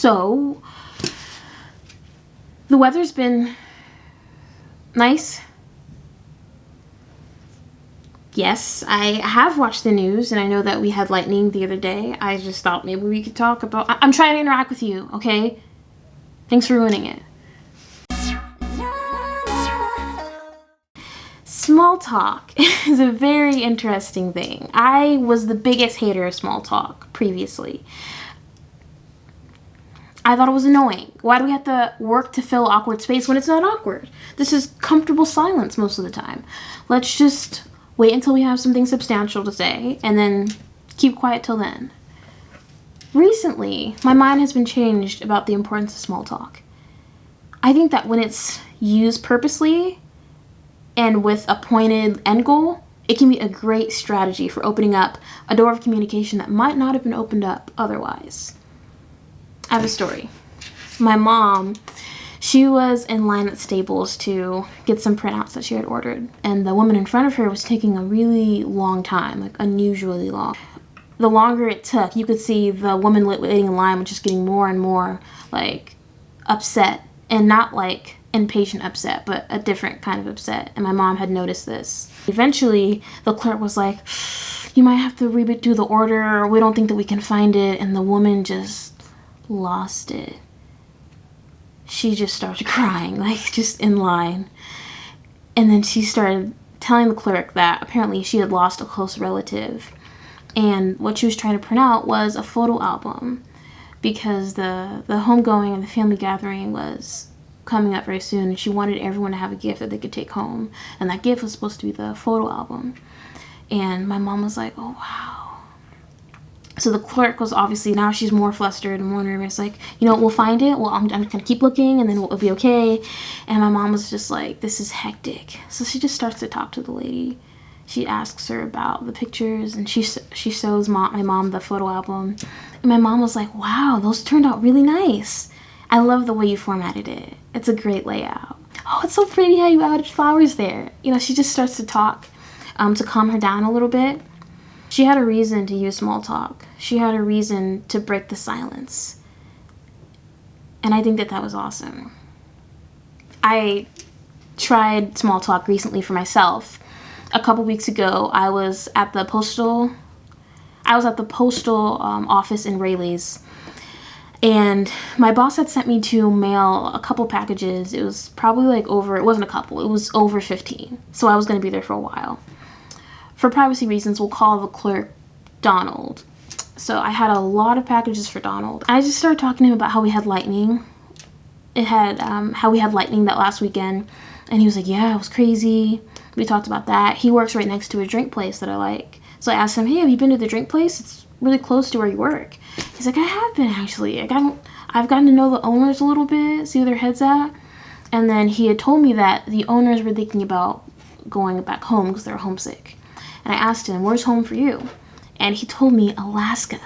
So, the weather's been nice. Yes, I have watched the news, and I know that we had lightning the other day. I just thought maybe we could talk about... I'm trying to interact with you, okay? Thanks for ruining it. Small talk is a very interesting thing. I was the biggest hater of small talk previously. I thought it was annoying. Why do we have to work to fill awkward space when it's not awkward? This is comfortable silence most of the time. Let's just wait until we have something substantial to say and then keep quiet till then. Recently, my mind has been changed about the importance of small talk. I think that when it's used purposely and with a pointed end goal, it can be a great strategy for opening up a door of communication that might not have been opened up otherwise. I have a story. My mom, she was in line at Staples to get some printouts that she had ordered, and the woman in front of her was taking a really long time, like unusually long. The longer it took, you could see the woman waiting in line was just getting more and more like upset, and not like impatient upset, but a different kind of upset, and my mom had noticed this. Eventually, the clerk was like, "You might have to redo the order, we don't think that we can find it," and the woman just lost it. She just started crying, like just in line. And then she started telling the clerk that apparently she had lost a close relative. And what she was trying to print out was a photo album because the homegoing and the family gathering was coming up very soon. And she wanted everyone to have a gift that they could take home. And that gift was supposed to be the photo album. And my mom was like, "Oh, wow." So the clerk was obviously, now she's more flustered and more nervous, like, "We'll find it. Well, I'm just going to keep looking and then it'll be okay." And my mom was just like, "This is hectic." So she just starts to talk to the lady. She asks her about the pictures and she shows my mom the photo album. And my mom was like, "Wow, those turned out really nice. I love the way you formatted it. It's a great layout. Oh, it's so pretty how you added flowers there." She just starts to talk to calm her down a little bit. She had a reason to use small talk. She had a reason to break the silence. And I think that was awesome. I tried small talk recently for myself. A couple weeks ago, I was at the postal office in Rayleigh's. And my boss had sent me to mail a couple packages. It was probably it wasn't a couple, it was over 15. So I was going to be there for a while. For privacy reasons, we'll call the clerk Donald. So I had a lot of packages for Donald. I just started talking to him about how we had lightning. How we had lightning that last weekend. And he was like, "Yeah, it was crazy." We talked about that. He works right next to a drink place that I like. So I asked him, "Hey, have you been to the drink place? It's really close to where you work." He's like, "I have been, actually. I've gotten to know the owners a little bit, see where their head's at." And then he had told me that the owners were thinking about going back home because they were homesick. And I asked him, "Where's home for you?" And he told me Alaska.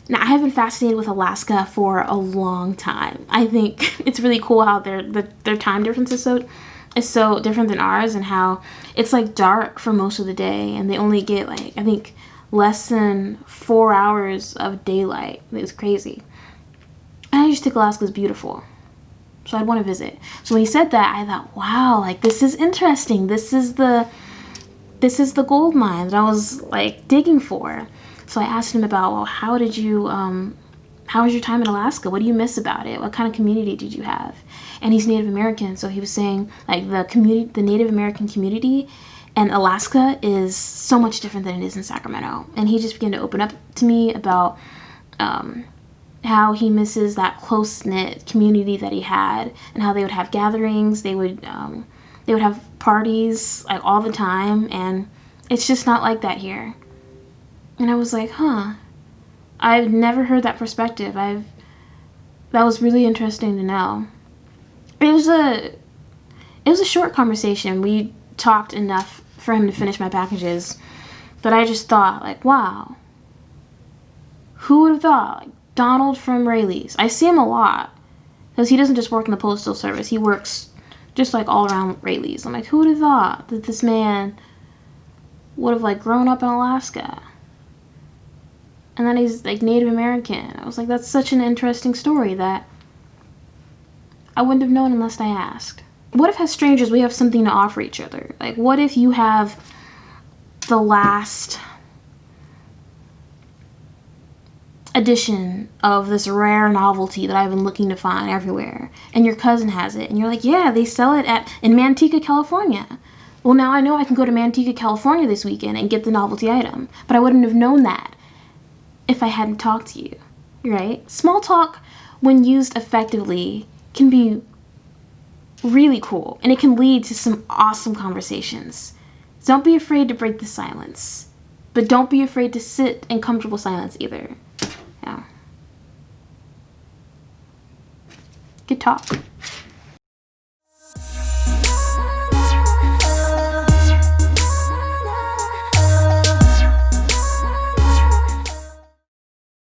Now, I have been fascinated with Alaska for a long time. I think it's really cool how their time difference is so different than ours, and how it's dark for most of the day, and they only get I think less than 4 hours of daylight. It's crazy. And I just think Alaska's beautiful. So I'd want to visit. So when he said that, I thought, wow, this is interesting. This is the gold mine that I was digging for. So I asked him about, well, how was your time in Alaska? What do you miss about it? What kind of community did you have? And he's Native American, so he was saying the Native American community in Alaska is so much different than it is in Sacramento. And he just began to open up to me about how he misses that close-knit community that he had, and how they would have gatherings, they would have parties all the time, and it's just not like that here. And I was like, huh, I've never heard that perspective. That was really interesting to know. It was a short conversation. We talked enough for him to finish my packages, but I just thought, wow, who would have thought? Donald from Rayleigh's. I see him a lot, because he doesn't just work in the postal service. He works just all around Rayleigh's. I'm like, who would have thought that this man would have grown up in Alaska? and that he's like Native American. I was like, that's such an interesting story that I wouldn't have known unless I asked. What if as strangers we have something to offer each other? Like, what if you have the last edition of this rare novelty that I've been looking to find everywhere, and your cousin has it, and you're like, yeah, they sell it in Manteca, California. Well, now I know I can go to Manteca, California this weekend and get the novelty item, but I wouldn't have known that if I hadn't talked to you, right? Small talk, when used effectively, can be really cool, and it can lead to some awesome conversations. Don't be afraid to break the silence, but don't be afraid to sit in comfortable silence either. Yeah. Good talk.